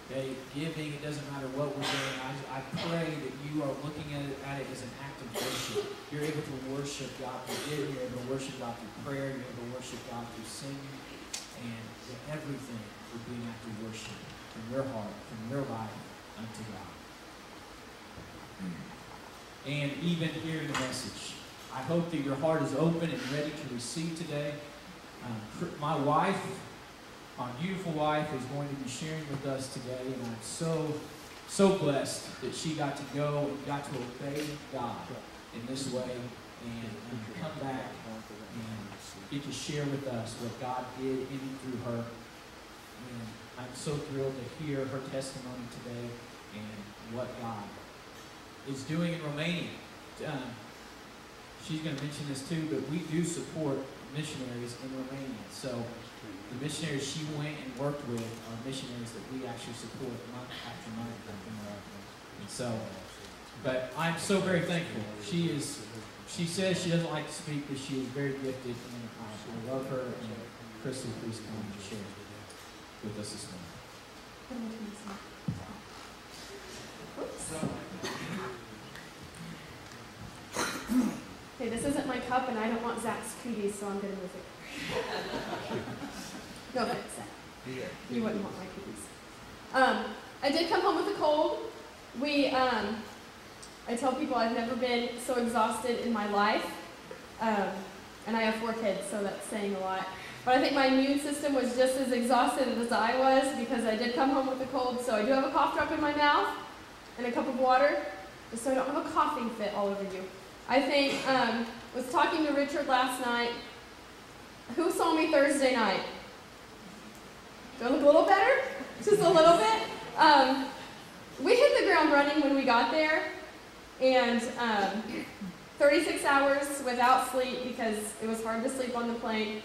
giving, it doesn't matter what we're doing. I pray that you are looking at it as an act of worship. You're able to worship God through giving, you're able to worship God through prayer, you're able to worship God through singing, and that everything would be an act of worship from your heart, from your life unto God. And even here in the message, I hope that your heart is open and ready to receive today. My wife, my beautiful wife, is going to be sharing with us today, and I'm so blessed that she got to go and got to obey God in this way and come back and get to share with us what God did in and through her. And I'm so thrilled to hear her testimony today and what God is doing in Romania. She's going to mention this too, but we do support missionaries in Romania. So the missionaries she went and worked with are missionaries that we actually support month after month. And so, but I'm so very thankful. She says she doesn't like to speak, but she is very gifted, and I love her. And Crystal, please come and share with us this morning. Okay, this isn't my cup, and I don't want Zach's cooties, so I'm going to move it. No offense, Zach. You wouldn't want my cookies. I did come home with a cold. I tell people I've never been so exhausted in my life. And I have 4 kids, so that's saying a lot. But I think my immune system was just as exhausted as I was because I did come home with a cold. So I do have a cough drop in my mouth and a cup of water, just so I don't have a coughing fit all over you. I think, was talking to Richard last night. Who saw me Thursday night? Do I look a little better? Just a little bit? We hit the ground running when we got there, and 36 hours without sleep because it was hard to sleep on the plane.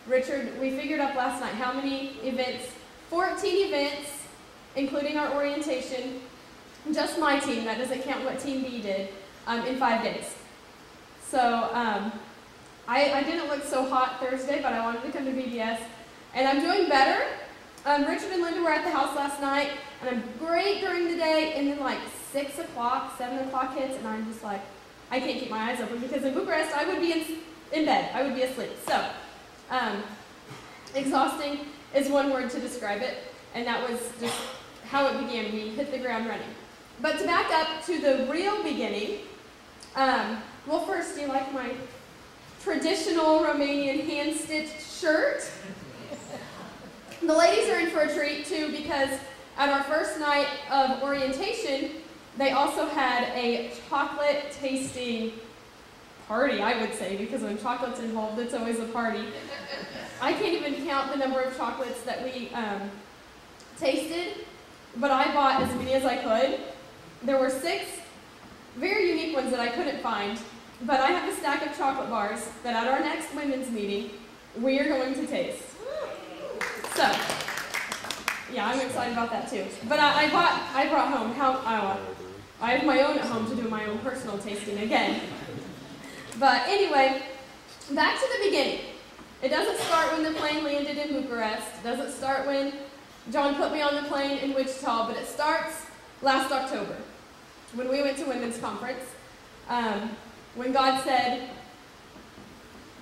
Richard, we figured up last night how many events, 14 events, including our orientation, just my team, that doesn't count what Team B did, in 5 days. So I didn't look so hot Thursday, but I wanted to come to VBS, and I'm doing better. Richard and Linda were at the house last night, and I'm great during the day, and then like 6 o'clock, 7 o'clock hits, and I'm just like, I can't keep my eyes open, because in Bucharest, I would be in bed. I would be asleep. So, exhausting is one word to describe it, and that was just how it began. We hit the ground running. But to back up to the real beginning, well, first, do you like my traditional Romanian hand-stitched shirt? The ladies are in for a treat, too, because at our first night of orientation, they also had a chocolate tasting party, I would say, because when chocolate's involved, it's always a party. I can't even count the number of chocolates that we tasted, but I bought as many as I could. There were 6 very unique ones that I couldn't find, but I have a stack of chocolate bars that at our next women's meeting, we are going to taste. So, yeah, I'm excited about that too. But I brought home, I have my own at home to do my own personal tasting again. But anyway, back to the beginning. It doesn't start when the plane landed in Bucharest. It doesn't start when John put me on the plane in Wichita, but it starts last October when we went to women's conference. When God said,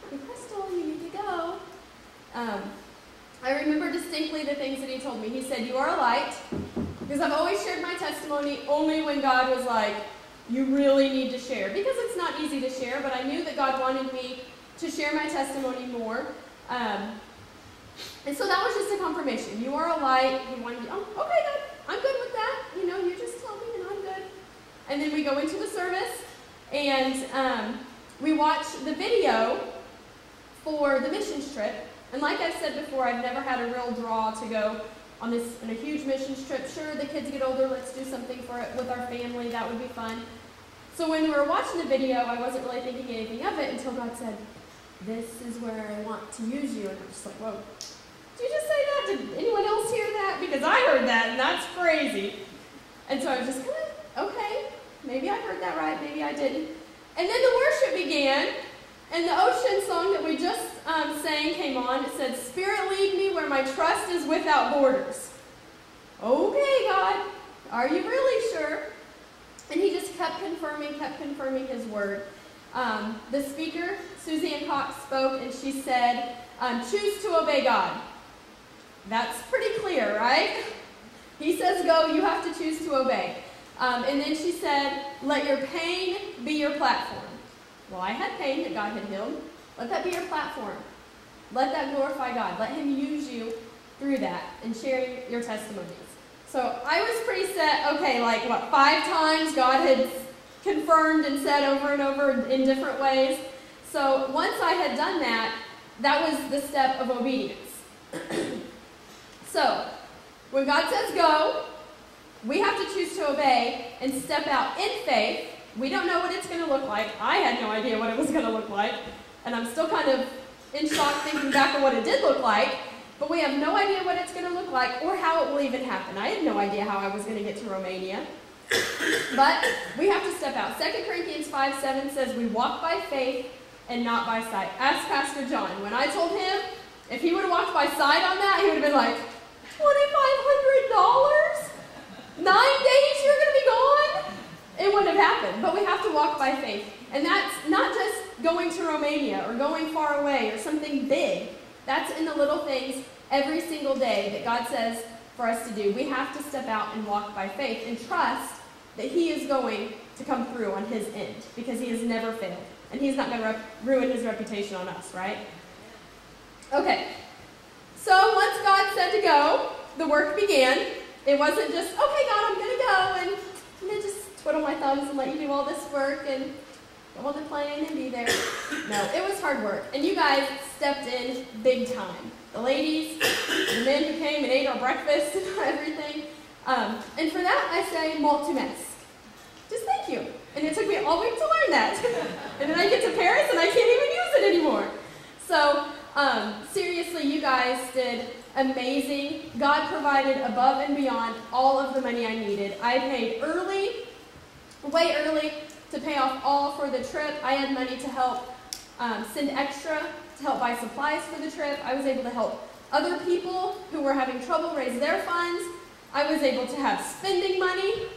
"Hey, Crystal, you need to go." I remember distinctly the things that he told me. He said, "You are a light," because I've always shared my testimony only when God was like, "You really need to share," because it's not easy to share, but I knew that God wanted me to share my testimony more. And so that was just a confirmation. You are a light. He wanted me, oh, okay, God, I'm good with that. You know, you just tell me and I'm good. And then we go into the service, and we watch the video for the missions trip. And like I've said before, I've never had a real draw to go on a huge missions trip. Sure, the kids get older, let's do something for it with our family, that would be fun. So when we were watching the video, I wasn't really thinking anything of it until God said, "This is where I want to use you." And I'm just like, whoa, did you just say that? Did anyone else hear that? Because I heard that, and that's crazy. And so I was just kind of, okay, maybe I heard that right, maybe I didn't. And then the worship began, and the Ocean song that we just sang came on. It said, "Spirit, lead me where my trust is without borders." okay, God, are you really sure? And he just kept confirming his word. The speaker, Suzanne Cox, spoke, and she said, choose to obey God. That's pretty clear, right? He says go, you have to choose to obey. And then she said, let your pain be your platform. Well, I had pain that God had healed. Let that be your platform. Let that glorify God. Let him use you through that and sharing your testimonies. So I was pretty set, okay, like what, 5 times God had confirmed and said over and over in different ways. So once I had done that, that was the step of obedience. So when God says go, we have to choose to obey and step out in faith. We don't know what it's going to look like. I had no idea what it was going to look like. And I'm still kind of in shock thinking back on what it did look like. But we have no idea what it's going to look like or how it will even happen. I had no idea how I was going to get to Romania. But we have to step out. 2 Corinthians 5:7 says we walk by faith and not by sight. Ask Pastor John. When I told him if he would have walked by sight on that, he would have been like, $2,500? 9 days you're going to be gone? It wouldn't have happened. But we have to walk by faith. And that's not just going to Romania or going far away or something big. That's in the little things every single day that God says for us to do. We have to step out and walk by faith and trust that he is going to come through on his end because he has never failed. And he's not going to ruin his reputation on us, right? Okay. So once God said to go, the work began. It wasn't just, okay, God, I'm going to go and then just twiddle my thumbs and let you do all this work and go on the plane and be there. No, it was hard work. And you guys stepped in big time. The ladies, the men who came and ate our breakfast and everything. And for that, I say mulțumesc. Just thank you. And it took me all week to learn that. And then I get to Paris and I can't even use it anymore. So, seriously, you guys did amazing. God provided above and beyond all of the money I needed. I paid early, way early, to pay off all for the trip. I had money to help send extra, to help buy supplies for the trip. I was able to help other people who were having trouble raise their funds. I was able to have spending money.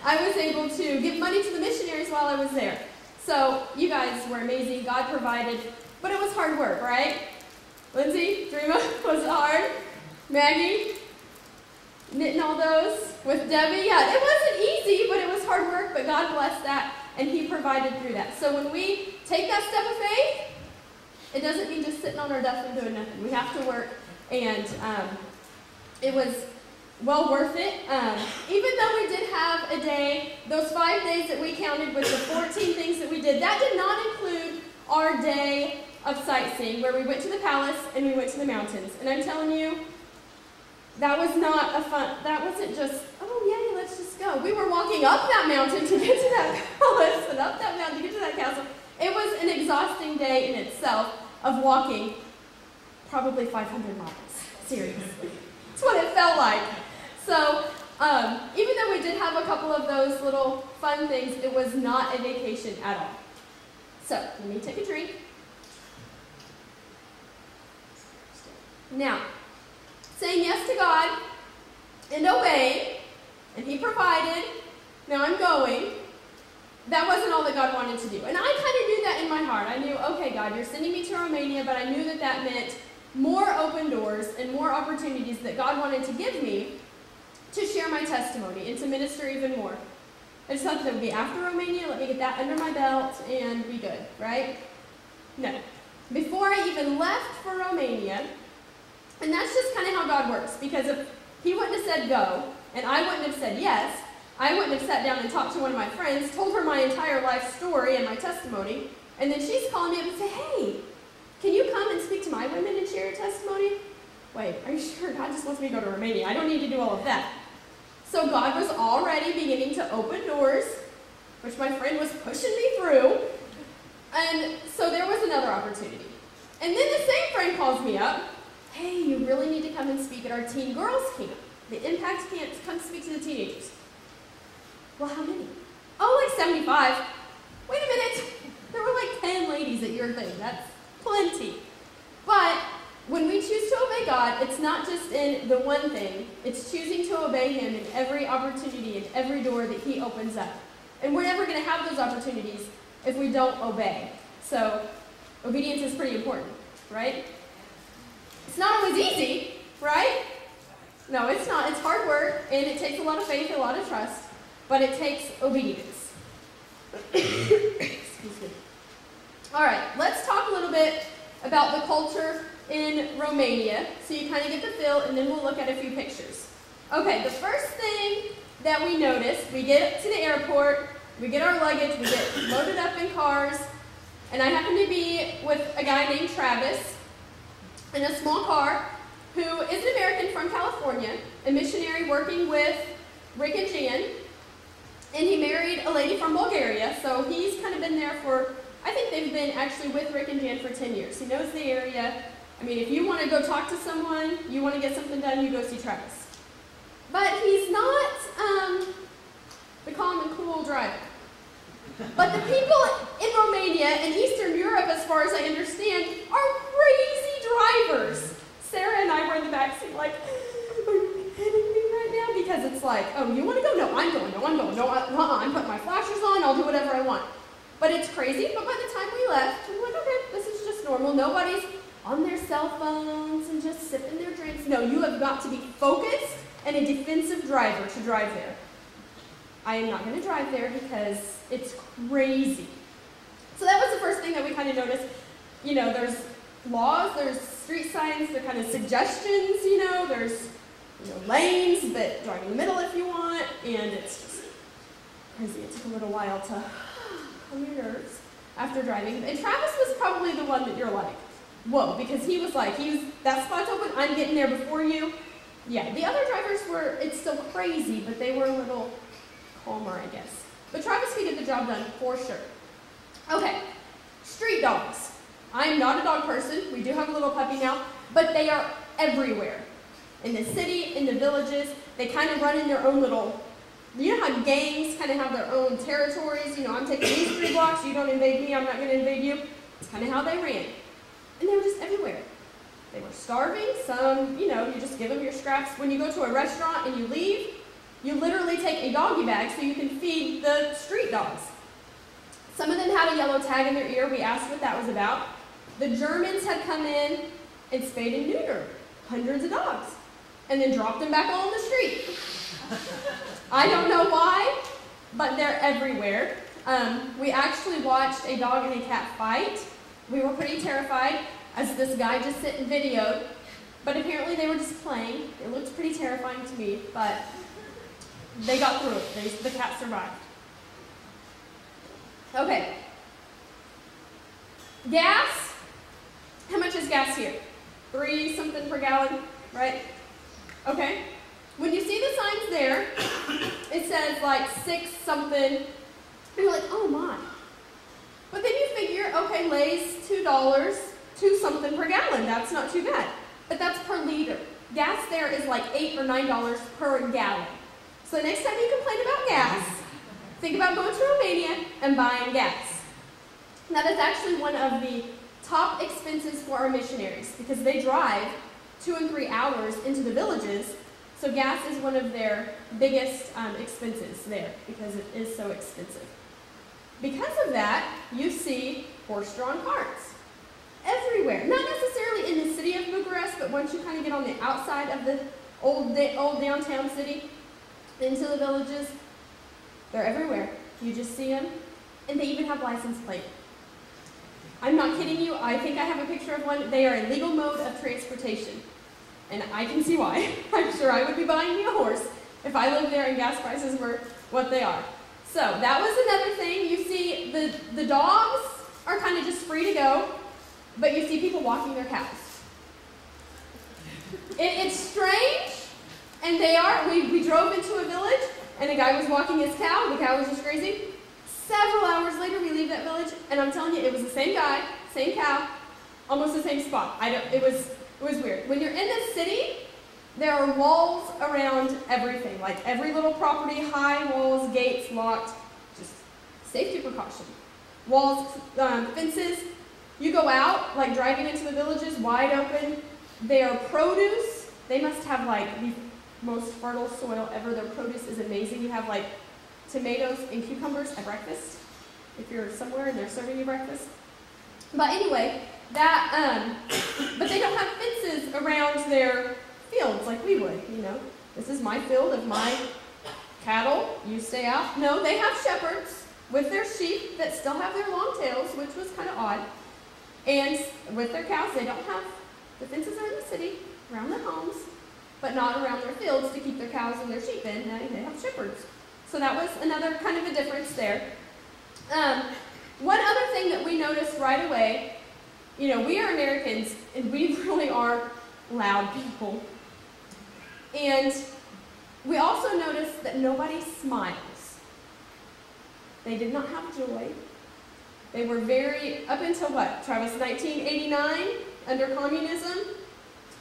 I was able to give money to the missionaries while I was there. So you guys were amazing. God provided, but it was hard work, right? Lindsay, Dreama, was it hard? Maggie, knitting all those with Debbie. Yeah, it wasn't easy, but it was hard work, but God blessed that, and he provided through that. So when we take that step of faith, it doesn't mean just sitting on our duff and doing nothing. We have to work, and it was well worth it. Even though we did have a day, those 5 days that we counted with the 14 things that we did, that did not include our day of sightseeing where we went to the palace and we went to the mountains. And I'm telling you, that was not a fun, that wasn't just, oh yay, let's just go. We were walking up that mountain to get to that palace and up that mountain to get to that castle. It was an exhausting day in itself of walking probably 500 miles, seriously. That's what it felt like. So, even though we did have a couple of those little fun things, it was not a vacation at all. So, let me take a drink. Now, saying yes to God and obeying, and he provided, now I'm going, that wasn't all that God wanted to do. And I kind of knew that in my heart. I knew, okay, God, you're sending me to Romania, but I knew that that meant more open doors and more opportunities that God wanted to give me to share my testimony and to minister even more. I just thought that it would be after Romania, let me get that under my belt and be good, right? No. Before I even left for Romania, and that's just kind of how God works, because if he wouldn't have said go, and I wouldn't have said yes, I wouldn't have sat down and talked to one of my friends, told her my entire life story and my testimony, and then she's calling me up and say, hey, can you come and speak to my women and share your testimony? Wait, are you sure God just wants me to go to Romania? I don't need to do all of that. So God was already beginning to open doors, which my friend was pushing me through, and so there was another opportunity. And then the same friend calls me up, hey, you really need to come and speak at our teen girls camp, the Impact Camp, come speak to the teenagers. Well, how many? Oh, like 75. Wait a minute, there were like 10 ladies at your thing, that's plenty. But when we choose to obey God, it's not just in the one thing, it's choosing to obey Him in every opportunity and every door that He opens up. And we're never going to have those opportunities if we don't obey. So, obedience is pretty important, right? It's not always easy, right? No, it's not. It's hard work, and it takes a lot of faith, a lot of trust, but it takes obedience. Excuse me. All right, let's talk a little bit about the culture in Romania, so you kind of get the feel, and then we'll look at a few pictures. Okay, the first thing that we notice, we get to the airport, we get our luggage, we get loaded up in cars, and I happen to be with a guy named Travis in a small car who is an American from California, a missionary working with Rick and Jan, and he married a lady from Bulgaria, so he's kind of been there for, I think they've been actually with Rick and Jan for 10 years. He knows the area. I mean, if you want to go talk to someone, you want to get something done, you go see Travis. But he's not the calm and cool driver. But the people in Romania and Eastern Europe, as far as I understand, are crazy drivers. Sarah and I were in the backseat like, are you kidding me right now? Because it's like, oh, you want to go? No, I'm going. No, I'm going. No, I'm putting my flashers on. I'll do whatever I want. But it's crazy. But by the time we left, we were like, okay, this is just normal. Nobody's on their cell phones and just sipping their drinks. No, you have got to be focused and a defensive driver to drive there. I am not going to drive there because it's crazy. So that was the first thing that we kind of noticed. You know, there's laws, there's street signs, they're kind of suggestions, you know, there's lanes, but drive in the middle if you want, and it's just crazy. It took a little while to calm your nerves after driving. And Travis was probably the one that you're like, whoa, because he was like, that spot's open, I'm getting there before you. Yeah, the other drivers were, it's still crazy, but they were a little calmer, I guess. But Travis could get the job done for sure. Okay, street dogs. I'm not a dog person. We do have a little puppy now, but they are everywhere. In the city, in the villages, they kind of run in their own little, you know how gangs kind of have their own territories? You know, I'm taking these 3 blocks, you don't invade me, I'm not going to invade you. It's kind of how they ran. And they were just everywhere. They were starving. Some, you just give them your scraps. When you go to a restaurant and you leave, you literally take a doggy bag so you can feed the street dogs. Some of them had a yellow tag in their ear. We asked what that was about. The Germans had come in and spayed and neutered hundreds of dogs and then dropped them back on the street. I don't know why, but they're everywhere. We actually watched a dog and a cat fight. We were pretty terrified as this guy just sit and videoed, but apparently they were just playing. It looked pretty terrifying to me, but they got through it. The cat survived. Okay. Gas. How much is gas here? 3 something per gallon, right? Okay. When you see the signs there, it says like 6 something, and you're like, oh my. But then you figure, okay, Lay's $2, 2 something per gallon. That's not too bad. But that's per liter. Gas there is like $8 or $9 per gallon. So next time you complain about gas, think about going to Romania and buying gas. That is actually one of the top expenses for our missionaries because they drive 2 and 3 hours into the villages. So gas is one of their biggest expenses there because it is so expensive. Because of that, you see horse-drawn carts everywhere. Not necessarily in the city of Bucharest, but once you kind of get on the outside of the old downtown city, into the villages, they're everywhere. You just see them, and they even have license plate. I'm not kidding you. I think I have a picture of one. They are a legal mode of transportation, and I can see why. I'm sure I would be buying me a horse if I lived there and gas prices were what they are. So that was another thing. You see the dogs are kind of just free to go, but you see people walking their cows. It's strange, and they are. We drove into a village, and a guy was walking his cow. The cow was just grazing. Several hours later, we leave that village, and I'm telling you, it was the same guy, same cow, almost the same spot. It was weird. When you're in the city, there are walls around everything, like every little property, high walls, gates, locked, just safety precaution. Walls, fences. You go out, like driving into the villages, wide open, Their produce, they must have like the most fertile soil ever. Their produce is amazing. You have like tomatoes and cucumbers at breakfast, if you're somewhere and they're serving you breakfast. But anyway, but they don't have fences around their fields like we would, you know. This is my field of my cattle, you stay out. No, they have shepherds with their sheep that still have their long tails, which was kind of odd. And with their cows, they don't have, the fences are in the city, around their homes, but not around their fields to keep their cows and their sheep in. They have shepherds. So that was another kind of a difference there. One other thing that we noticed right away, you know, we are Americans, and we really are loud people. And we also noticed that nobody smiles. They did not have joy. They were up until what, Travis, 1989, under communism?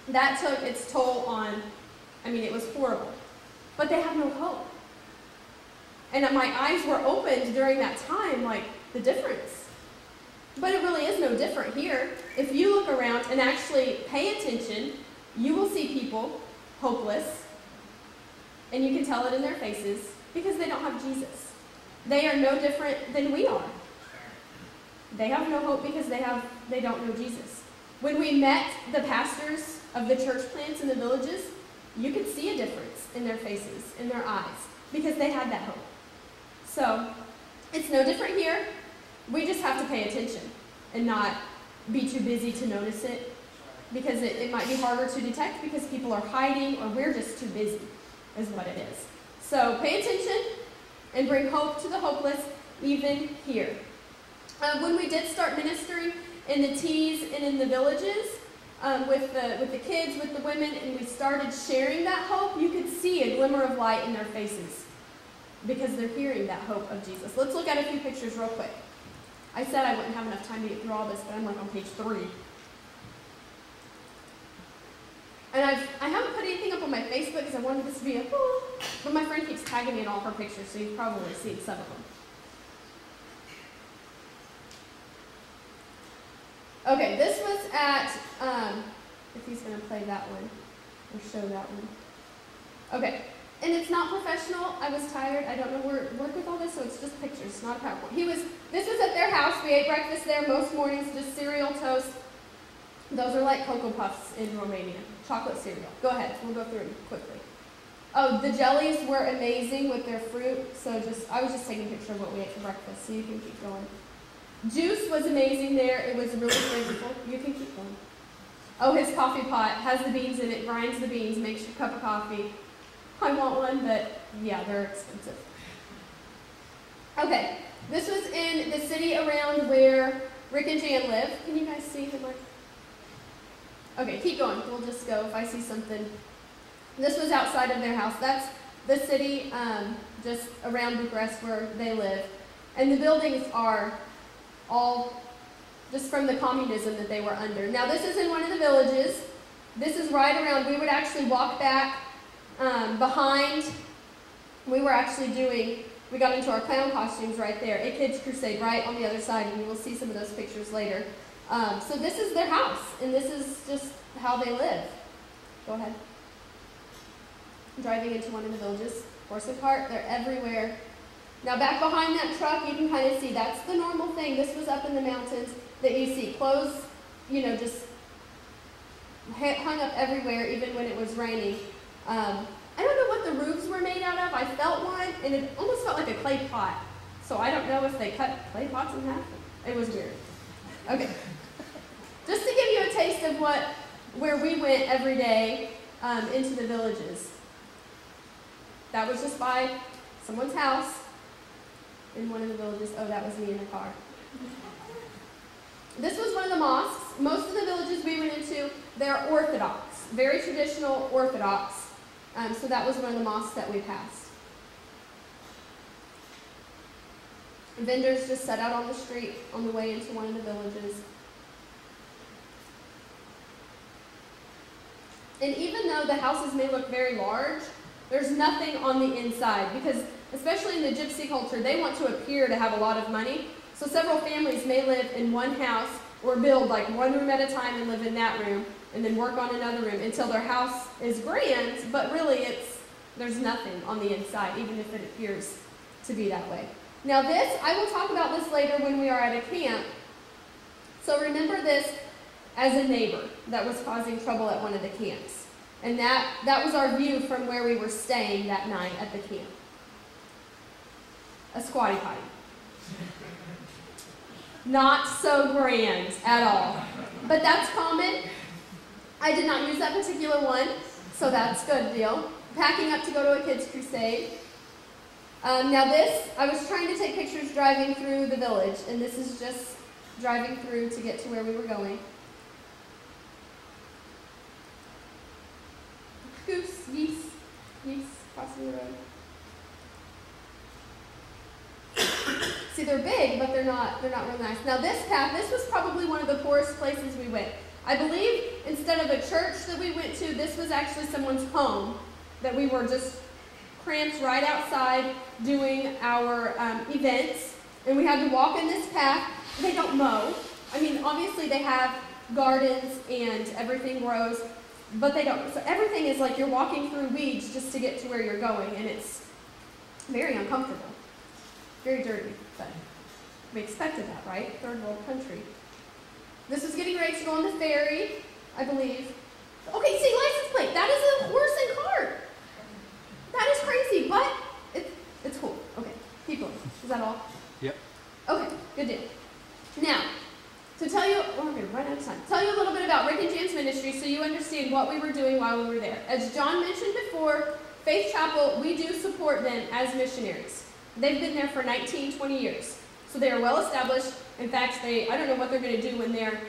That took its toll on, I mean, it was horrible. But they have no hope. And my eyes were opened during that time, like, the difference. But it really is no different here. If you look around and actually pay attention, you will see people hopeless, and you can tell it in their faces, because they don't have Jesus. They are no different than we are. They have no hope because they don't know Jesus. When we met the pastors of the church plants in the villages, you could see a difference in their faces, in their eyes, because they had that hope. So, it's no different here. We just have to pay attention and not be too busy to notice it, because it might be harder to detect because people are hiding or we're just too busy, is what it is. So pay attention and bring hope to the hopeless, even here. When we did start ministering in the teas and in the villages, with the kids, with the women, and we started sharing that hope, you could see a glimmer of light in their faces because they're hearing that hope of Jesus. Let's look at a few pictures real quick. I said I wouldn't have enough time to get through all this, but I'm like on page 3. And I haven't put anything up on my Facebook because I wanted this to be but my friend keeps tagging me in all her pictures, so you've probably seen some of them. Okay, this was at, if he's going to play that one, or show that one. Okay, and it's not professional. I was tired. I don't know where to work with all this, so it's just pictures, it's not a PowerPoint. This was at their house. We ate breakfast there most mornings, just cereal, toast. Those are like Cocoa Puffs in Romania, chocolate cereal. Go ahead, we'll go through it quickly. Oh, the jellies were amazing with their fruit, so I was just taking a picture of what we ate for breakfast, so you can keep going. Juice was amazing there. It was really flavorful. You can keep going. Oh, his coffee pot has the beans in it, grinds the beans, makes your cup of coffee. I want one, but yeah, they're expensive. Okay, this was in the city around where Rick and Jan live. Can you guys see him? Okay, keep going. We'll just go if I see something. This was outside of their house. That's the city just around Bucharest where they live. And the buildings are all just from the communism that they were under. Now this is in one of the villages. This is right around, we would actually walk back behind, we got into our clown costumes right there. A Kids Crusade right on the other side, and you will see some of those pictures later. So this is their house, and this is just how they live. Go ahead. Driving into one of the villages. Horse and cart, they're everywhere. Now back behind that truck, you can kind of see that's the normal thing. This was up in the mountains that you see. Clothes, just hung up everywhere, even when it was raining. I don't know what the roofs were made out of. I felt one, and it almost felt like a clay pot. So I don't know if they cut clay pots in half. It was weird. Okay. Just to give you a taste of where we went every day into the villages. That was just by someone's house in one of the villages. Oh, that was me in the car. This was one of the mosques. Most of the villages we went into, they're Orthodox, very traditional Orthodox. So that was one of the mosques that we passed. Vendors just set out on the street on the way into one of the villages. And even though the houses may look very large, there's nothing on the inside, because especially in the gypsy culture, they want to appear to have a lot of money. So several families may live in one house or build like one room at a time and live in that room. and then work on another room until their house is grand, but really there's nothing on the inside, even if it appears to be that way. Now I will talk about this later when we are at a camp. So remember this as a neighbor that was causing trouble at one of the camps. And that was our view from where we were staying that night at the camp. A squatty potty. Not so grand at all. But that's common. I did not use that particular one, so that's a good deal. Packing up to go to a kids' crusade. Now I was trying to take pictures driving through the village, and this is just driving through to get to where we were going. Geese crossing the road. See, they're big, but they're not real nice. Now this was probably one of the poorest places we went. I believe instead of a church that we went to, this was actually someone's home that we were just cramped right outside doing our events, and we had to walk in this path. They don't mow. I mean, obviously they have gardens and everything grows, but they don't. So everything is like you're walking through weeds just to get to where you're going, and it's very uncomfortable, very dirty, but we expected that, right? Third world country. This was getting ready to go on the ferry, I believe. Okay, see, license plate. That is a horse and cart. That is crazy, but it's cool. Okay, keep going. Is that all? Yep. Okay, good deal. Now, to tell you, we're going to run out of time. Tell you a little bit about Rick and Jan's ministry so you understand what we were doing while we were there. As John mentioned before, Faith Chapel, we do support them as missionaries. They've been there for 19, 20 years. So they are well established. In fact, I don't know what they're going to do when their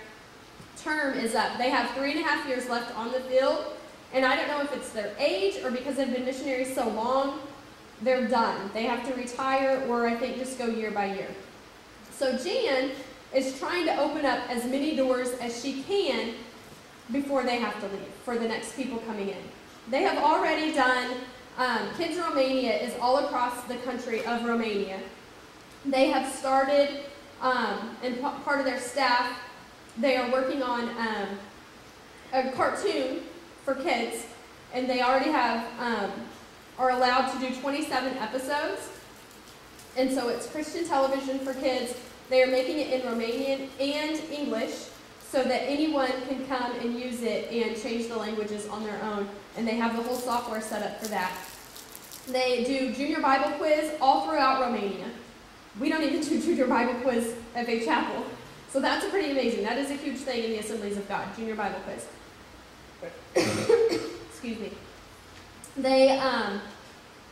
term is up. They have 3.5 years left on the field. And I don't know if it's their age or because they've been missionaries so long, they're done. They have to retire or I think just go year by year. So Jan is trying to open up as many doors as she can before they have to leave for the next people coming in. They have already done, Kids Romania is all across the country of Romania. They have started, and part of their staff, they are working on a cartoon for kids, and they already have, are allowed to do 27 episodes. And so it's Christian television for kids. They are making it in Romanian and English so that anyone can come and use it and change the languages on their own. And they have the whole software set up for that. They do junior Bible quiz all throughout Romania. We don't even do junior Bible quiz at Faith Chapel. So that's pretty amazing. That is a huge thing in the Assemblies of God, junior Bible quiz. Excuse me. They,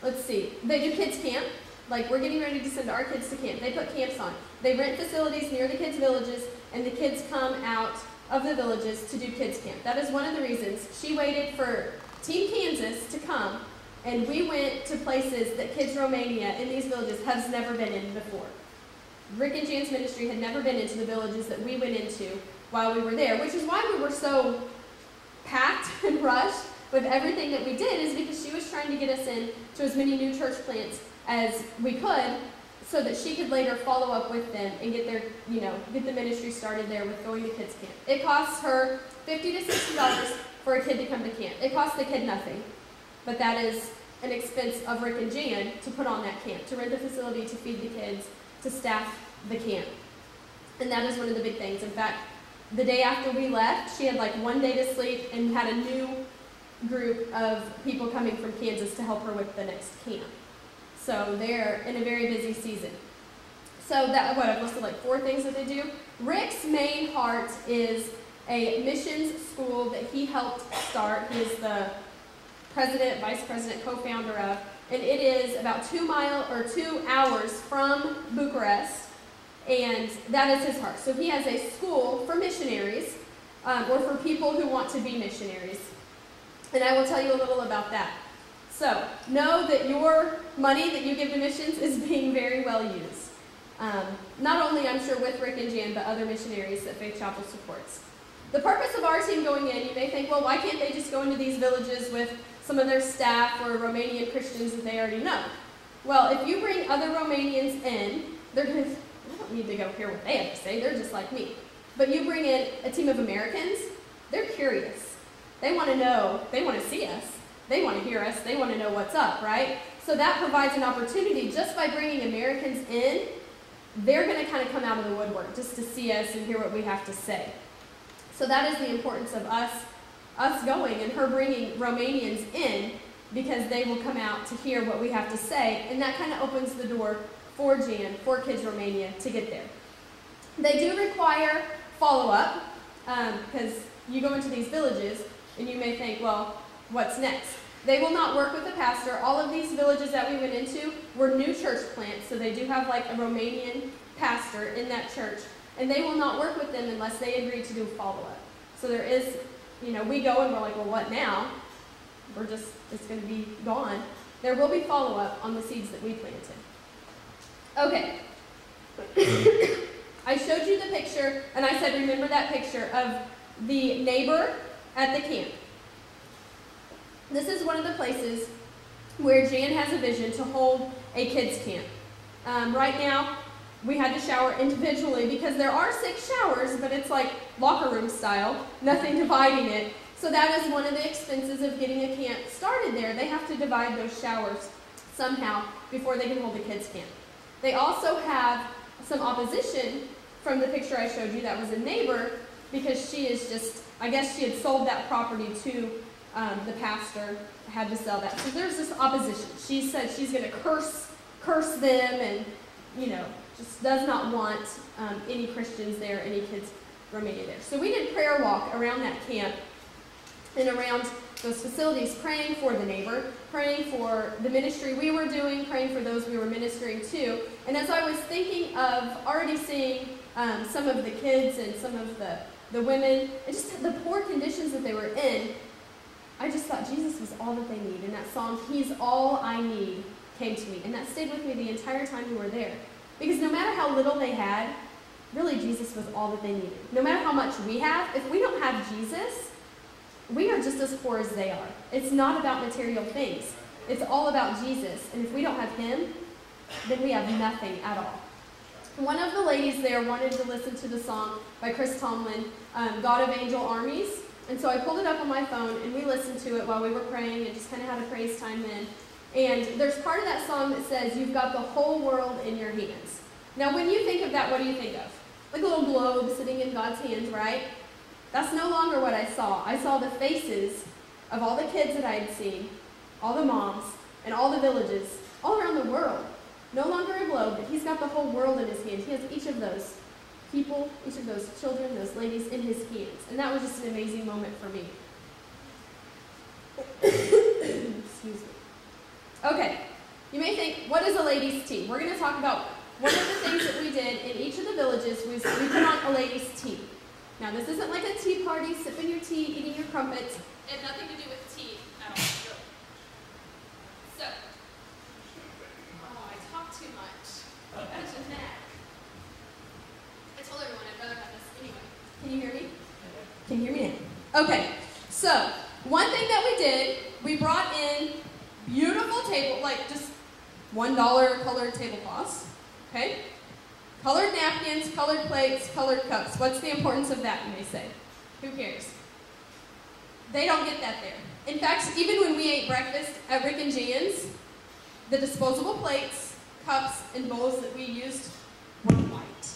let's see, they do kids camp. Like, we're getting ready to send our kids to camp. They put camps on. They rent facilities near the kids' villages, and the kids come out of the villages to do kids camp. That is one of the reasons. She waited for Team Kansas to come, and we went to places that Kids Romania in these villages has never been in before. Rick and Jan's ministry had never been into the villages that we went into while we were there, which is why we were so packed and rushed with everything that we did, is because she was trying to get us in to as many new church plants as we could so that she could later follow up with them and get their, get the ministry started there with going to kids camp. It costs her $50 to $60 for a kid to come to camp. It costs the kid nothing, but that is an expense of Rick and Jan to put on that camp, to rent the facility, to feed the kids, to staff the camp. And that is one of the big things. In fact, the day after we left, she had like 1 day to sleep and had a new group of people coming from Kansas to help her with the next camp. So they're in a very busy season. So I've listed like 4 things that they do. Rick's main heart is a missions school that he helped start. He is the president, vice president, co-founder of, and it is about 2 hours from Bucharest, and that is his heart. So he has a school for missionaries, or for people who want to be missionaries. And I will tell you a little about that. So, know that your money that you give to missions is being very well used. Not only, I'm sure, with Rick and Jan, but other missionaries that Faith Chapel supports. The purpose of our team going in, you may think, well, why can't they just go into these villages with some of their staff or Romanian Christians that they already know? Well, if you bring other Romanians in, they're going to, I don't need to go hear what they have to say, they're just like me. But you bring in a team of Americans, they're curious. They want to know, they want to see us, they want to hear us, they want to know what's up, right? So that provides an opportunity. Just by bringing Americans in, they're going to kind of come out of the woodwork just to see us and hear what we have to say. So that is the importance of us going and her bringing Romanians in, because they will come out to hear what we have to say, and that kind of opens the door for Jan, for Kids Romania, to get there. They do require follow-up, because you go into these villages and you may think, well, what's next? They will not work with the pastor. All of these villages that we went into were new church plants, so they do have like a Romanian pastor in that church, and they will not work with them unless they agree to do follow-up. So there is, we go and we're like, well, what now? It's going to be gone. There will be follow-up on the seeds that we planted. Okay. I showed you the picture, and I said, remember that picture of the neighbor at the camp. This is one of the places where Jan has a vision to hold a kids' camp. Right now, we had to shower individually because there are 6 showers, but it's like locker room style, nothing dividing it. So that is one of the expenses of getting a camp started there. They have to divide those showers somehow before they can hold a kids' camp. They also have some opposition from the picture I showed you that was a neighbor, because she is just, I guess she had sold that property to the pastor, had to sell that. So there's this opposition. She said she's going to curse them, and, just does not want any Christians there, any Kids Romania there. So we did prayer walk around that camp and around those facilities, praying for the neighbor, praying for the ministry we were doing, praying for those we were ministering to. And as I was thinking of already seeing some of the kids and some of the women, and just the poor conditions that they were in, I just thought Jesus was all that they need. And that song, He's All I Need, came to me. And that stayed with me the entire time we were there. Because no matter how little they had, really Jesus was all that they needed. No matter how much we have, if we don't have Jesus, we are just as poor as they are. It's not about material things. It's all about Jesus. And if we don't have Him, then we have nothing at all. One of the ladies there wanted to listen to the song by Chris Tomlin, God of Angel Armies. And so I pulled it up on my phone, and we listened to it while we were praying and just kind of had a praise time then. And there's part of that song that says, you've got the whole world in your hands. Now, when you think of that, what do you think of? Like a little globe sitting in God's hands, right? That's no longer what I saw. I saw the faces of all the kids that I had seen, all the moms, and all the villages, all around the world. No longer a globe, but He's got the whole world in His hands. He has each of those people, each of those children, those ladies in His hands. And that was just an amazing moment for me. Excuse me. Okay, you may think, what is a ladies' tea? We're going to talk about one of the things that we did in each of the villages was we put on a ladies' tea. Now, this isn't like a tea party, sipping your tea, eating your crumpets. It had nothing to do with tea at all. Really. So, I talk too much. That's a knack. I told everyone I'd rather have this anyway. Can you hear me? Can you hear me now? Okay, so one thing that we did, we brought in beautiful table, like just $1 colored tablecloths, okay? Colored napkins, colored plates, colored cups. What's the importance of that, you may say? Who cares? They don't get that there. In fact, even when we ate breakfast at Rick and Jan's, the disposable plates, cups, and bowls that we used were white.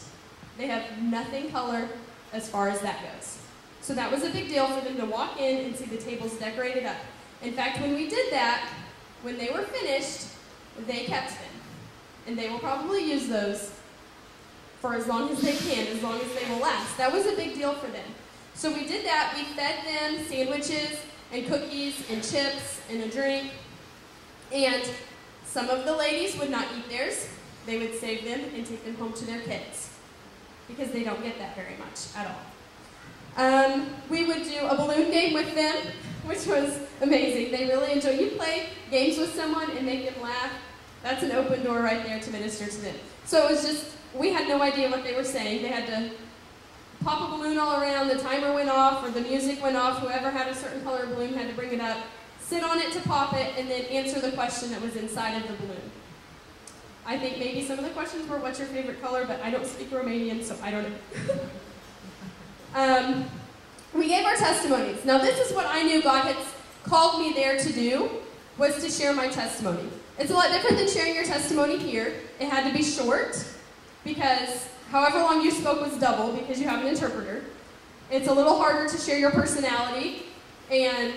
They have nothing colored as far as that goes. So that was a big deal for them to walk in and see the tables decorated up. In fact, when we did that, when they were finished, they kept them. And they will probably use those for as long as they can, as long as they will last. That was a big deal for them. So we did that. We fed them sandwiches and cookies and chips and a drink. And some of the ladies would not eat theirs. They would save them and take them home to their kids, because they don't get that very much at all. We would do a balloon game with them, which was amazing. They really enjoy. You play games with someone and make them laugh. That's an open door right there to minister to them. So it was just, we had no idea what they were saying. They had to pop a balloon all around, the timer went off, or the music went off. Whoever had a certain color balloon had to bring it up, sit on it to pop it, and then answer the question that was inside of the balloon. I think maybe some of the questions were, what's your favorite color? But I don't speak Romanian, so I don't know. we gave our testimonies. Now this is what I knew God had called me there to do, was to share my testimony. It's a lot different than sharing your testimony here. It had to be short, because however long you spoke was double, because you have an interpreter. It's a little harder to share your personality, and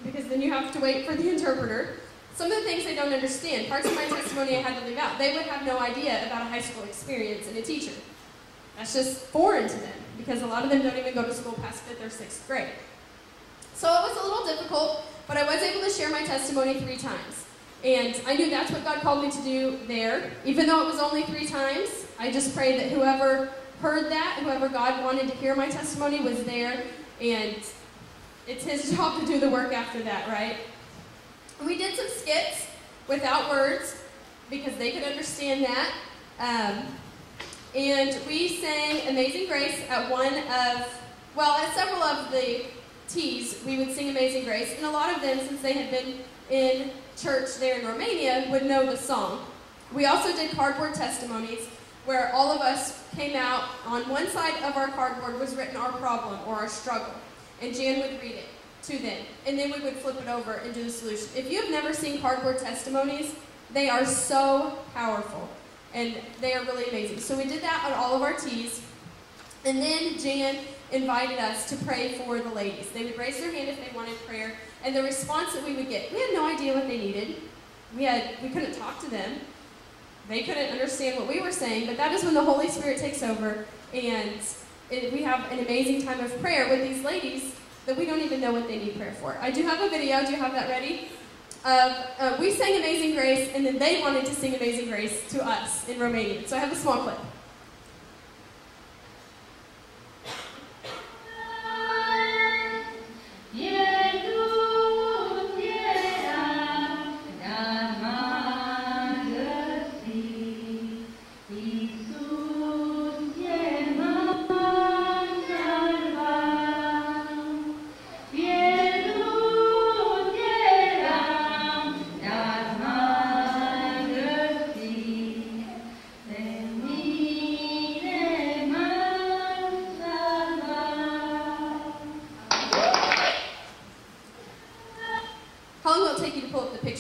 because then you have to wait for the interpreter. Some of the things they don't understand, parts of my testimony I had to leave out. They would have no idea about a high school experience and a teacher. That's just foreign to them, because a lot of them don't even go to school past 5th or 6th grade. So it was a little difficult, but I was able to share my testimony 3 times. And I knew that's what God called me to do there. Even though it was only 3 times, I just prayed that whoever heard that, whoever God wanted to hear my testimony was there, and it's his job to do the work after that, right? We did some skits without words, because they could understand that. And we sang Amazing Grace at at several of the teas, we would sing Amazing Grace, and a lot of them, since they had been in church there in Romania, would know the song. We also did cardboard testimonies, where all of us came out. On one side of our cardboard was written our problem or our struggle, and Jan would read it to them, and then we would flip it over and do the solution. If you have never seen cardboard testimonies, they are so powerful, and they are really amazing. So we did that on all of our teas, and then Jan invited us to pray for the ladies. They would raise their hand if they wanted prayer, and the response that we would get, we had no idea what they needed. We couldn't talk to them. They couldn't understand what we were saying, but that is when the Holy Spirit takes over, and we have an amazing time of prayer with these ladies that we don't even know what they need prayer for. I do have a video. Do you have that ready? We sang Amazing Grace, and then they wanted to sing Amazing Grace to us in Romanian. So I have a small clip.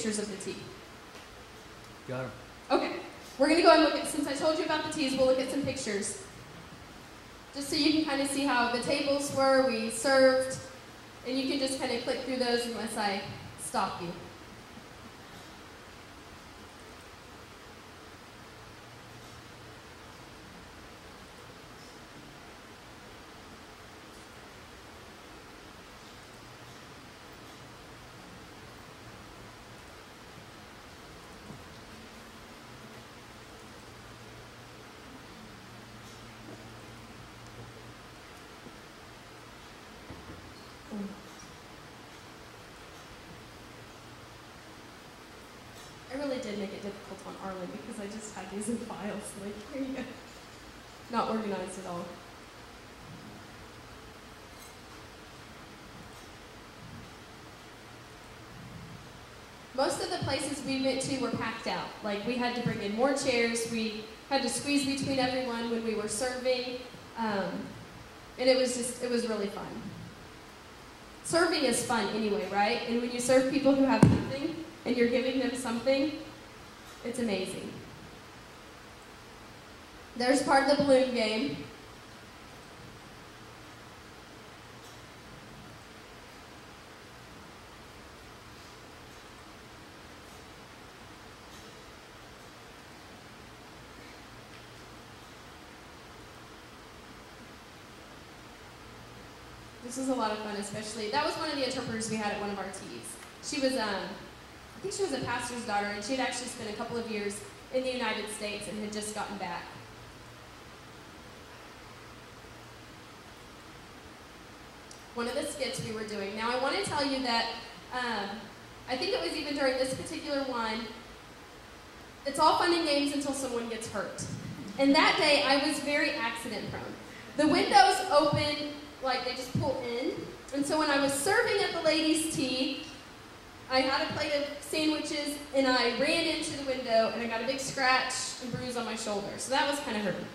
Of the tea. Got them. Okay, we're going to go and look at, since I told you about the teas, we'll look at some pictures. Just so you can kind of see how the tables were, we served, and you can just kind of click through those unless I stop you. I really did make it difficult on Arlen because I just had these in files. Like, here you go. Not organized at all. Most of the places we went to were packed out. Like, we had to bring in more chairs. We had to squeeze between everyone when we were serving. And it was really fun. Serving is fun anyway, right? And when you serve people who have nothing, and you're giving them something, it's amazing. There's part of the balloon game. This was a lot of fun, especially, that was one of the interpreters we had at one of our teas. She was, I think she was a pastor's daughter, and she had actually spent a couple of years in the United States and had just gotten back. One of the skits we were doing. Now I want to tell you that, I think it was even during this particular one, it's all fun and games until someone gets hurt. And that day I was very accident prone. The windows open, like they just pull in. And so when I was serving at the ladies' tea, I had a plate of sandwiches and I ran into the window and I got a big scratch and bruise on my shoulder. So that was kind of hurting.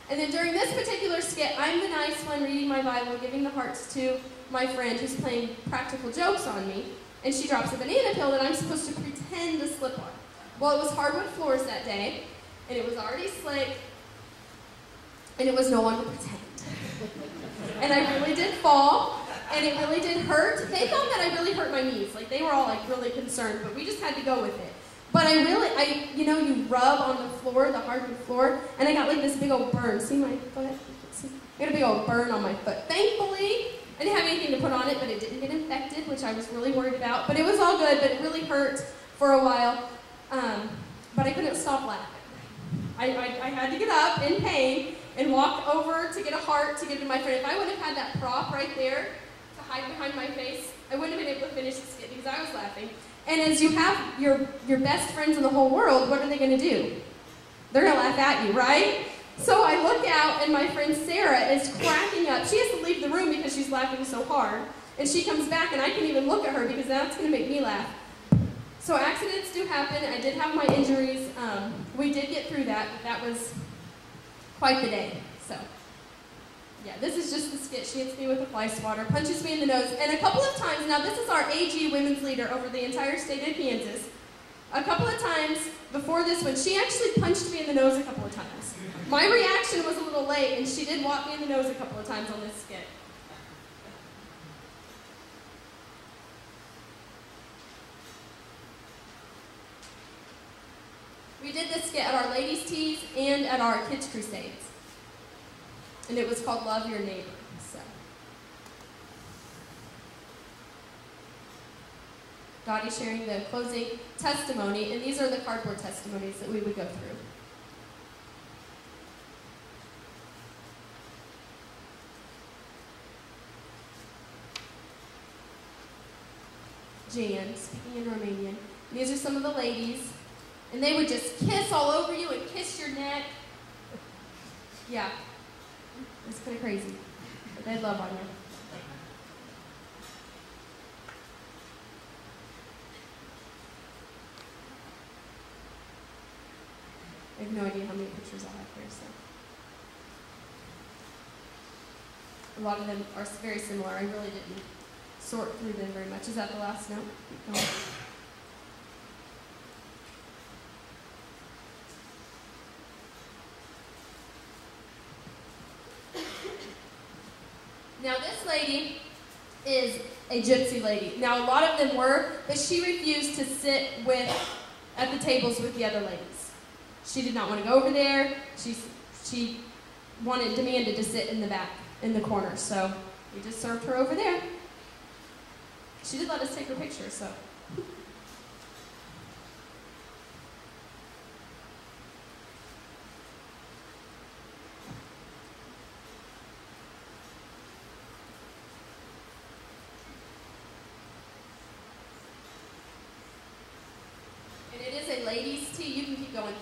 And then during this particular skit, I'm the nice one reading my Bible, giving the hearts to my friend who's playing practical jokes on me, and she drops a banana peel that I'm supposed to pretend to slip on. Well, it was hardwood floors that day, and it was already slick, and it was no longer pretend. And I really did fall, and it really did hurt. They thought that I really hurt my knees. Like, they were all, like, really concerned, but we just had to go with it. But you rub on the floor, the hardwood floor, and I got, like, this big old burn. See my foot? I got a big old burn on my foot. Thankfully, I didn't have anything to put on it, but it didn't get infected, which I was really worried about. But it was all good, but it really hurt for a while. But I couldn't stop laughing. I had to get up in pain and walk over to get a heart to give to my friend. If I would have had that prop right there to hide behind my face, I wouldn't have been able to finish the skit because I was laughing. And as you have your best friends in the whole world, what are they going to do? They're going to laugh at you, right? So I look out, and my friend Sarah is cracking up. She has to leave the room because she's laughing so hard. And she comes back, and I can't even look at her because that's going to make me laugh. So accidents do happen. I did have my injuries. We did get through that, but that was quite the day. So, yeah, this is just the skit. She hits me with a fly swatter, punches me in the nose, and a couple of times, now this is our AG women's leader over the entire state of Kansas. A couple of times before this one, she actually punched me in the nose a couple of times. My reaction was a little late, and she did walk me in the nose a couple of times on this skit. We did this skit at our ladies' teas and at our kids' crusades. And it was called Love Your Neighbor. So, Dottie's sharing the closing testimony, and these are the cardboard testimonies that we would go through. Jan, speaking in Romanian. And these are some of the ladies. And they would just kiss all over you and kiss your neck. Yeah. It's kind of crazy. But they'd love on you. I have no idea how many pictures I have here, so. A lot of them are very similar. I really didn't sort through them very much. Is that the last note? Oh. Now this lady is a gypsy lady. Now a lot of them were, but she refused to sit at the tables with the other ladies. She did not want to go over there. She demanded to sit in the back, in the corner. So we just served her over there. She did let us take her picture, so. Ladies tea, you can keep going.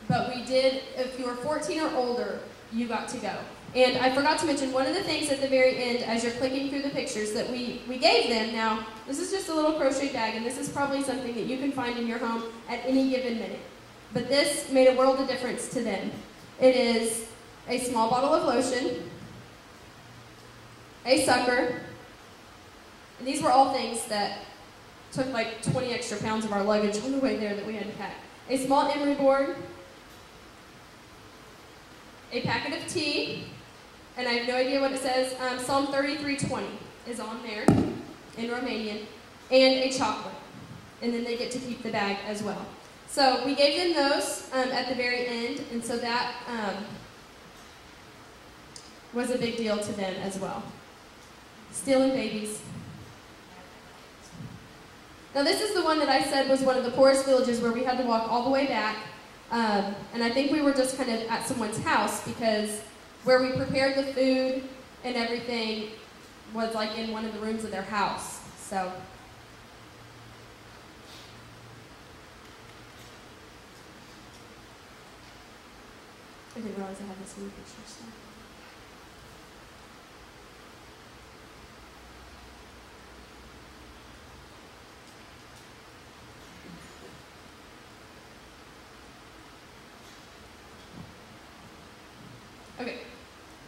But we did, if you were 14 or older, you got to go. And I forgot to mention, one of the things at the very end, as you're clicking through the pictures, that we gave them. Now, this is just a little crochet bag, and this is probably something that you can find in your home at any given minute. But this made a world of difference to them. It is a small bottle of lotion, a sucker, and these were all things that took like 20 extra pounds of our luggage on the way there that we had to pack. A small emery board, a packet of tea, and I have no idea what it says. Psalm 33:20 is on there in Romanian, and a chocolate. And then they get to keep the bag as well. So we gave them those at the very end, and so that was a big deal to them as well. Stealing babies. Now this is the one that I said was one of the poorest villages where we had to walk all the way back. And I think we were just kind of at someone's house because where we prepared the food and everything was like in one of the rooms of their house. So. I didn't realize I had this many pictures. So.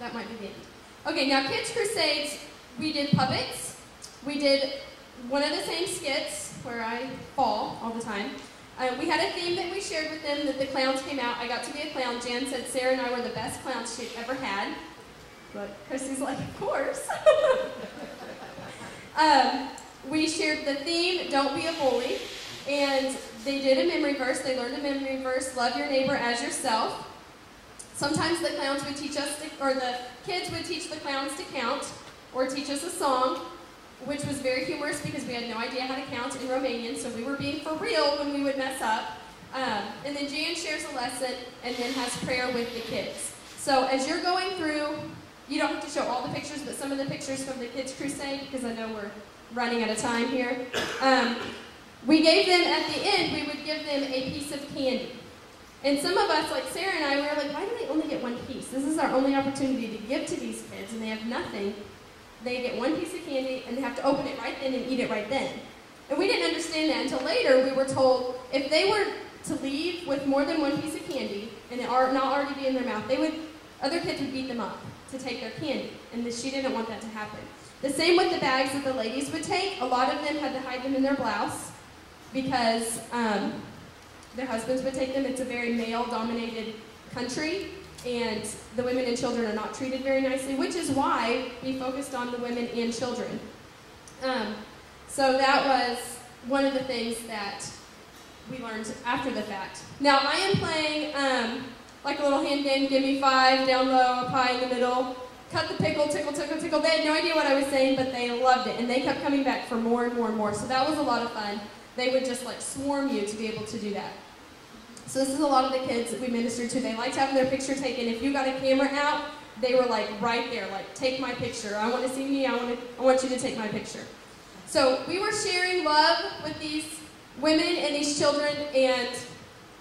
That might be the end. Okay, now Kids Crusades, we did puppets. We did one of the same skits where I fall all the time. We had a theme that we shared with them that the clowns came out. I got to be a clown. Jan said Sarah and I were the best clowns she'd ever had. But Christy's like, of course. We shared the theme, don't be a bully. And they did a memory verse. They learned a memory verse, love your neighbor as yourself. Sometimes the clowns would teach us, or the kids would teach the clowns to count, or teach us a song, which was very humorous because we had no idea how to count in Romanian, so we were being for real when we would mess up. And then Jan shares a lesson and then has prayer with the kids. So as you're going through, you don't have to show all the pictures, but some of the pictures from the Kids Crusade, because I know we're running out of time here. We gave them, at the end, we would give them a piece of candy. And some of us, like Sarah and I, we were like, why do they only get one piece? This is our only opportunity to give to these kids, and they have nothing. They get one piece of candy, and they have to open it right then and eat it right then. And we didn't understand that until later. We were told if they were to leave with more than one piece of candy, and it not already be in their mouth, other kids would beat them up to take their candy, and she didn't want that to happen. The same with the bags that the ladies would take. A lot of them had to hide them in their blouse because their husbands would take them. It's a very male-dominated country, and the women and children are not treated very nicely, which is why we focused on the women and children. So that was one of the things that we learned after the fact. Now I am playing like a little hand game, give me 5, down low, up high in the middle, cut the pickle, tickle, tickle, tickle. They had no idea what I was saying, but they loved it, and they kept coming back for more and more and more. So that was a lot of fun. They would just like swarm you to be able to do that. So this is a lot of the kids that we ministered to. They liked having their picture taken. If you got a camera out, they were like right there, like take my picture. I want to see me. I want you to take my picture. So we were sharing love with these women and these children, and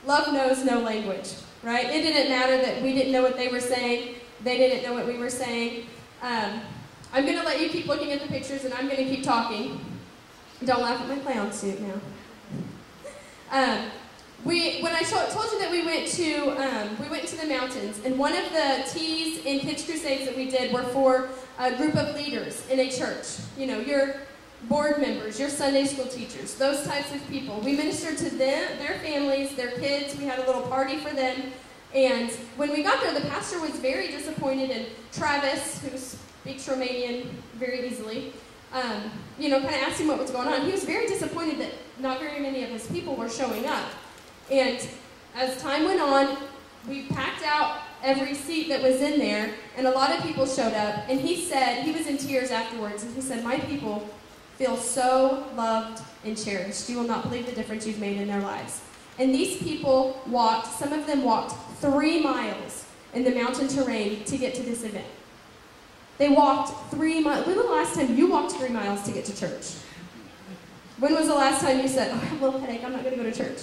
love knows no language, right? It didn't matter that we didn't know what they were saying. They didn't know what we were saying. I'm going to let you keep looking at the pictures, and I'm going to keep talking. Don't laugh at my clown suit now. When I told you that we went to the mountains, and one of the teas in Kids Crusades that we did were for a group of leaders in a church. You know, your board members, your Sunday school teachers, those types of people. We ministered to them, their families, their kids. We had a little party for them. And when we got there, the pastor was very disappointed, and Travis, who speaks Romanian very easily, kind of asked him what was going on. He was very disappointed that not very many of his people were showing up. And as time went on, we packed out every seat that was in there, and a lot of people showed up. And he said, he was in tears afterwards, and he said, my people feel so loved and cherished. You will not believe the difference you've made in their lives. And these people some of them walked 3 miles in the mountain terrain to get to this event. They walked 3 miles. When was the last time you walked 3 miles to get to church? When was the last time you said, oh, I have a little headache, I'm not going to go to church?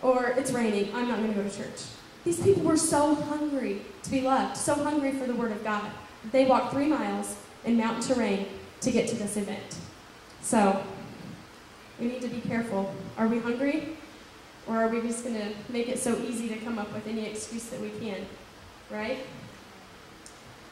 Or it's raining, I'm not going to go to church. These people were so hungry to be loved, so hungry for the Word of God. They walked 3 miles in mountain terrain to get to this event. So, we need to be careful. Are we hungry? Or are we just going to make it so easy to come up with any excuse that we can? Right?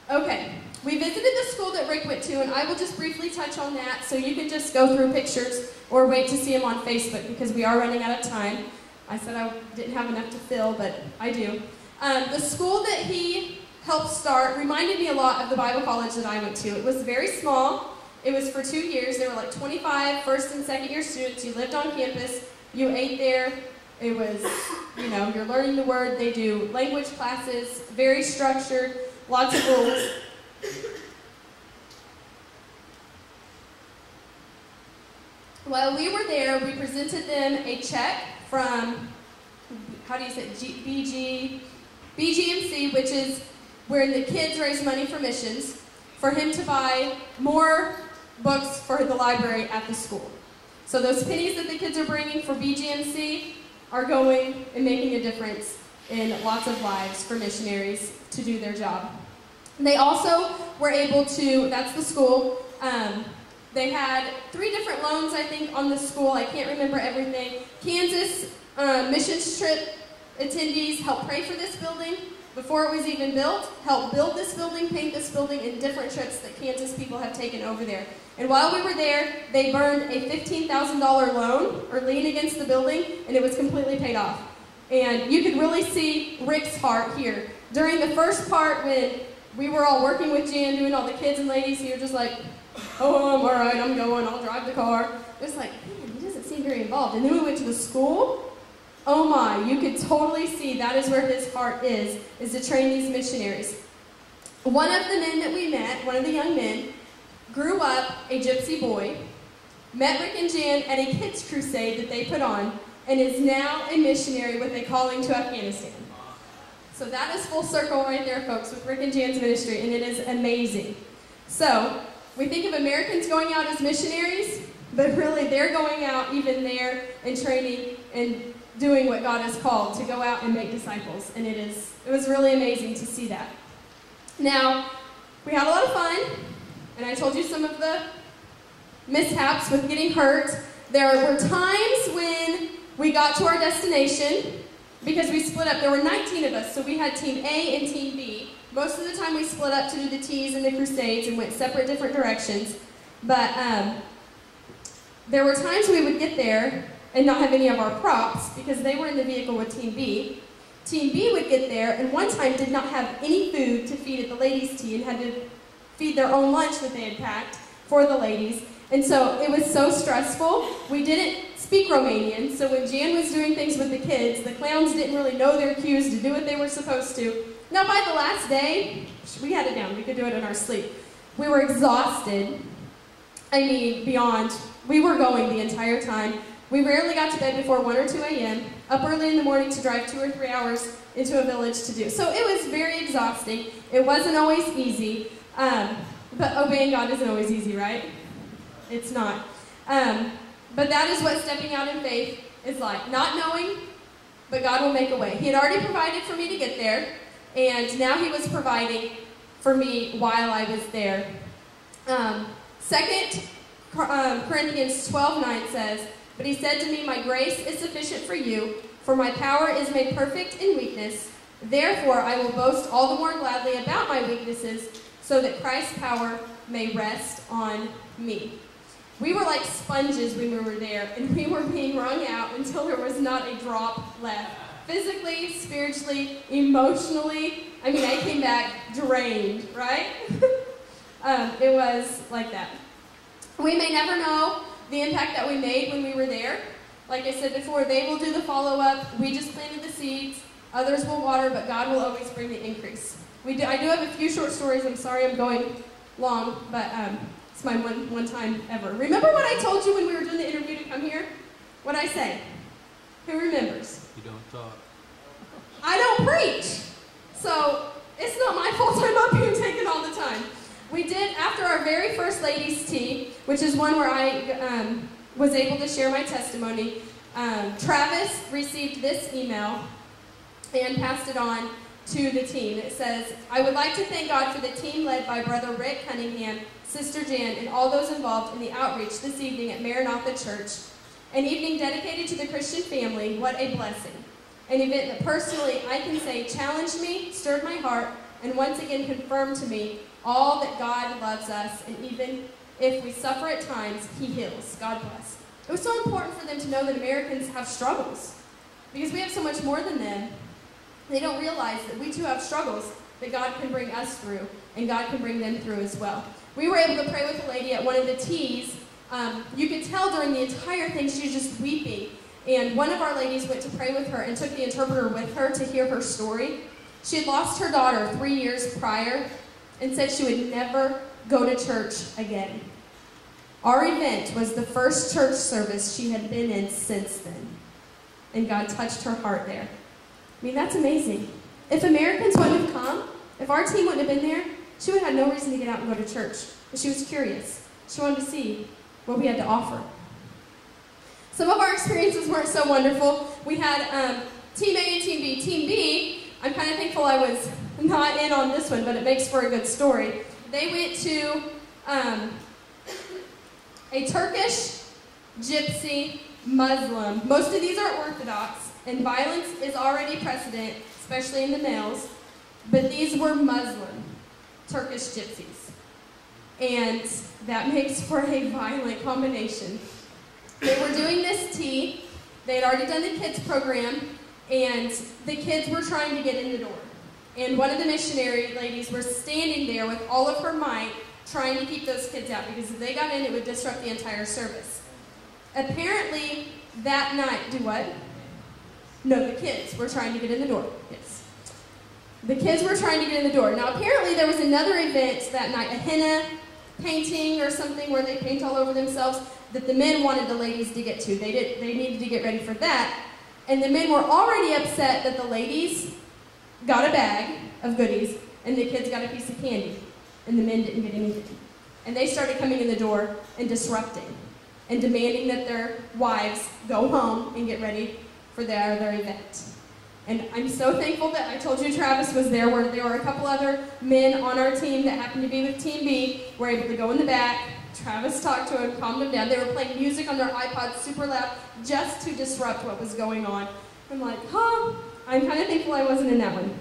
Okay. We visited the school that Rick went to, and I will just briefly touch on that, so you can just go through pictures or wait to see them on Facebook, because we are running out of time. I said I didn't have enough to fill, but I do. The school that he helped start reminded me a lot of the Bible college that I went to. It was very small. It was for 2 years. There were like 25 first and second year students. You lived on campus. You ate there. It was, you're learning the Word. They do language classes, very structured, lots of rules. While we were there, we presented them a check from, BGMC, which is where the kids raise money for missions, for him to buy more books for the library at the school. So those pennies that the kids are bringing for BGMC are going and making a difference in lots of lives for missionaries to do their job. They also were able to, that's the school, they had 3 different loans, I think, on the school. I can't remember everything. Kansas missions trip attendees helped pray for this building. before it was even built, helped build this building, paint this building, and different trips that Kansas people have taken over there. And while we were there, they burned a $15,000 loan or lien against the building, and it was completely paid off. And you could really see Rick's heart here. During the first part, when we were all working with Jan, doing all the kids and ladies, he was just like, oh, I'm all right, I'm going, I'll drive the car. It was like, man, he doesn't seem very involved. And then we went to the school. Oh my, you could totally see that is where his heart is to train these missionaries. One of the men that we met, one of the young men, grew up a gypsy boy, met Rick and Jan at a kids crusade that they put on, and is now a missionary with a calling to Afghanistan. So that is full circle right there, folks, with Rick and Jan's ministry, and it is amazing. So we think of Americans going out as missionaries, but really they're going out even there and training and doing what God has called to go out and make disciples. And it was really amazing to see that. Now, we had a lot of fun, and I told you some of the mishaps with getting hurt. There were times when we got to our destination, because we split up. There were 19 of us, so we had Team A and Team B. Most of the time we split up to do the T's and the crusades and went separate different directions. But there were times we would get there and not have any of our props because they were in the vehicle with Team B. Team B would get there and one time did not have any food to feed at the ladies' tea and had to feed their own lunch that they had packed for the ladies. And so it was so stressful. We didn't speak Romanian, so when Jan was doing things with the kids, the clowns didn't really know their cues to do what they were supposed to. Now by the last day, we had it down. We could do it in our sleep. We were exhausted. I mean, beyond. We were going the entire time. We rarely got to bed before 1 or 2 a.m., up early in the morning to drive 2 or 3 hours into a village to do. So it was very exhausting. It wasn't always easy, but obeying God isn't always easy, right? It's not. But that is what stepping out in faith is like. Not knowing, but God will make a way. He had already provided for me to get there, and now he was providing for me while I was there. 2 Corinthians 12:9 says, "But he said to me, my grace is sufficient for you, for my power is made perfect in weakness. Therefore I will boast all the more gladly about my weaknesses, so that Christ's power may rest on me." We were like sponges when we were there, and we were being wrung out until there was not a drop left. Physically, spiritually, emotionally. I mean, I came back drained, right? It was like that. We may never know the impact that we made when we were there. Like I said before, they will do the follow-up. We just planted the seeds. Others will water, but God will always bring the increase. I do have a few short stories. I'm sorry I'm going long, but it's my one time ever. Remember what I told you when we were doing the interview to come here? What'd I say? Who remembers? You don't talk. I don't preach. So it's not my fault I'm up here taking all the time. We did, after our very first ladies' tea, which is one where I was able to share my testimony, Travis received this email and passed it on to the team. It says, "I would like to thank God for the team led by Brother Rick Cunningham, Sister Jan, and all those involved in the outreach this evening at Maranatha Church. An evening dedicated to the Christian family. What a blessing. An event that personally I can say challenged me, stirred my heart, and once again confirmed to me all that God loves us, and even if we suffer at times, he heals. God bless." It was so important for them to know that Americans have struggles, because we have so much more than them. They don't realize that we too have struggles that God can bring us through, and God can bring them through as well. We were able to pray with a lady at one of the teas. You could tell during the entire thing she was just weeping, and one of our ladies went to pray with her and took the interpreter with her to hear her story. She had lost her daughter 3 years prior and said she would never go to church again. Our event was the first church service she had been in since then, and God touched her heart there. I mean, that's amazing. If Americans wouldn't have come, if our team wouldn't have been there, she would have had no reason to get out and go to church. But she was curious. She wanted to see what we had to offer. Some of our experiences weren't so wonderful. We had Team A and Team B. Team B, I'm kind of thankful I was not in on this one, but it makes for a good story. They went to a Turkish, Gypsy, Muslim. Most of these are Orthodox, and violence is already precedent, especially in the males. but these were Muslim Turkish gypsies. And that makes for a violent combination. They were doing this tea. They had already done the kids program, and the kids were trying to get in the door. And one of the missionary ladies was standing there with all of her might trying to keep those kids out, because if they got in, it would disrupt the entire service. Apparently, that night, do what? No, the kids were trying to get in the door. Yes. The kids were trying to get in the door. Now, apparently, there was another event that night, a henna painting or something where they paint all over themselves, that the men wanted the ladies to get to. They needed to get ready for that. And the men were already upset that the ladies got a bag of goodies and the kids got a piece of candy. And the men didn't get anything. And they started coming in the door and disrupting and demanding that their wives go home and get ready for their event. And I'm so thankful that I told you Travis was there, where there were a couple other men on our team that happened to be with Team B, were able to go in the back. Travis talked to him, calmed him down. They were playing music on their iPods super loud just to disrupt what was going on. I'm like, I'm kind of thankful I wasn't in that one.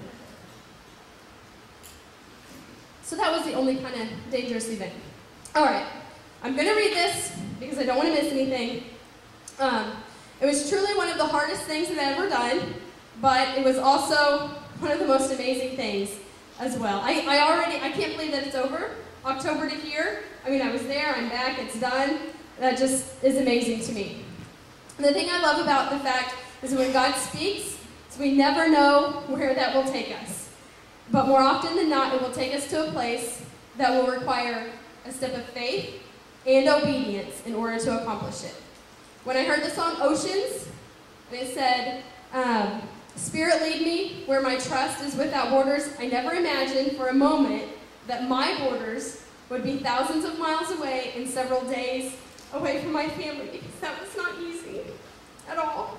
So that was the only kind of dangerous event. All right, I'm going to read this because I don't want to miss anything. It was truly one of the hardest things that I've ever done, but it was also one of the most amazing things as well. I can't believe that it's over. October to here. I mean, I was there, I'm back, it's done. That just is amazing to me. The thing I love about the fact is when God speaks, we never know where that will take us. But more often than not, it will take us to a place that will require a step of faith and obedience in order to accomplish it. When I heard the song Oceans, and it said, Spirit lead me where my trust is without borders, I never imagined for a moment that my borders would be thousands of miles away and several days away from my family, because that was not easy at all.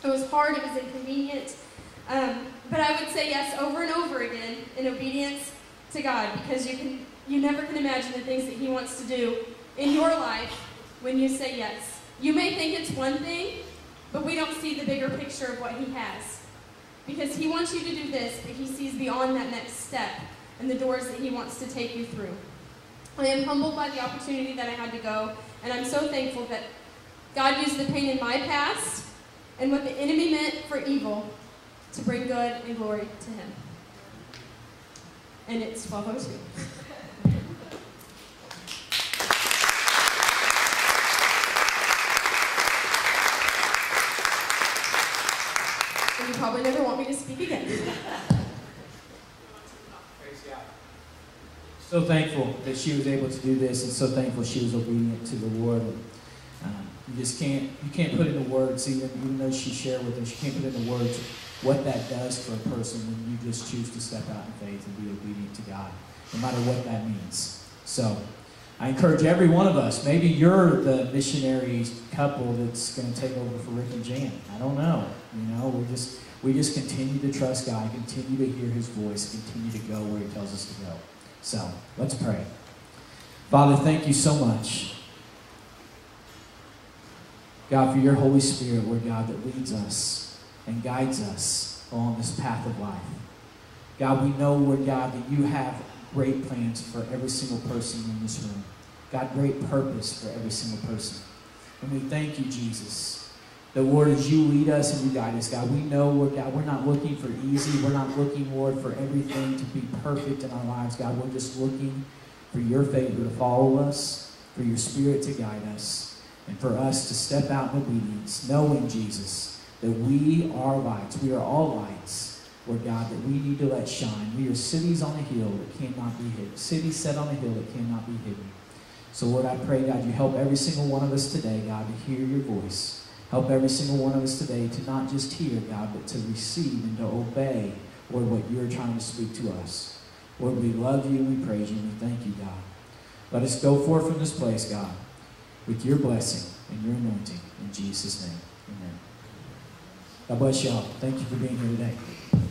It was hard, it was inconvenient, but I would say yes over and over again in obedience to God, because you never can imagine the things that He wants to do in your life when you say yes. You may think it's one thing, but we don't see the bigger picture of what He has. Because He wants you to do this, but He sees beyond that next step and the doors that He wants to take you through. I am humbled by the opportunity that I had to go, and I'm so thankful that God used the pain in my past and what the enemy meant for evil to bring good and glory to Him. And it's 12:02. You probably never want me to speak again. Praise God. So thankful that she was able to do this, and so thankful she was obedient to the Lord. You can't put into words, even though she shared with us, you can't put into words what that does for a person when you just choose to step out in faith and be obedient to God, no matter what that means. So I encourage every one of us. Maybe you're the missionary couple that's going to take over for Rick and Jan. I don't know. We just continue to trust God, continue to hear His voice, continue to go where He tells us to go. So let's pray. Father, thank you so much, God, for your Holy Spirit, Lord God, that leads us and guides us along this path of life. God, we know, Lord God, that you have great plans for every single person in this room. God, great purpose for every single person. And we thank you, Jesus, that, Lord, as you lead us and you guide us, God, we know, Lord God, we're not looking for easy. We're not looking, Lord, for everything to be perfect in our lives, God. We're just looking for your favor to follow us, for your Spirit to guide us, and for us to step out in obedience, knowing, Jesus, that we are lights. We are all lights, Lord God, that we need to let shine. We are cities on a hill that cannot be hidden. Cities set on a hill that cannot be hidden. So, Lord, I pray, God, you help every single one of us today, God, to hear your voice. Help every single one of us today to not just hear, God, but to receive and to obey, Lord, what you're trying to speak to us. Lord, we love you and we praise you and we thank you, God. Let us go forth from this place, God, with your blessing and your anointing. In Jesus' name, amen. God bless y'all. Thank you for being here today.